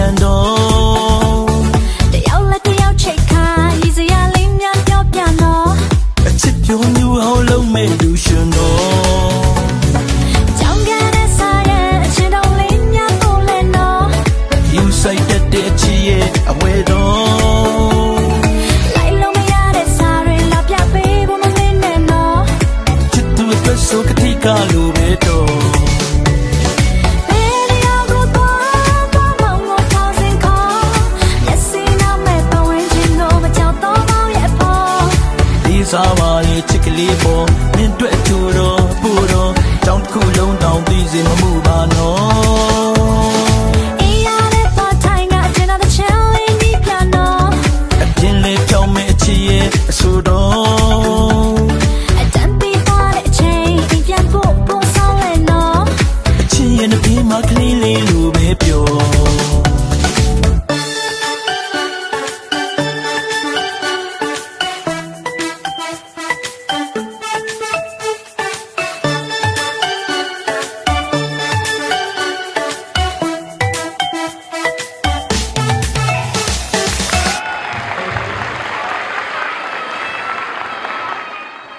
ပြန်တော့တယောက်လက်တယောက်ချိတ်ခါရည်စရာလေးများပြောပြတော့အချစ်ပြုံးမျိုးဟောလုံးမဲ့လူရှင်တော့ကြောင်ကန်တဲ့စားရဲ့အချစ်တော်လေးများပို့လဲတော့ You say that the chie awayတော့လိုက်လို့မရတဲ့စားတွေလာပြပေးဖို့မသိနဲ့တော့ချစ်သူအတွက်ဆိုကတိကလိုပဲတော့စားပါလေချစ်ကလေးပေါ်မင်းတွေ့တူတော့ပူတော့တောင်းတစ်ခုလုံးတောင်းပြီးစေမမှု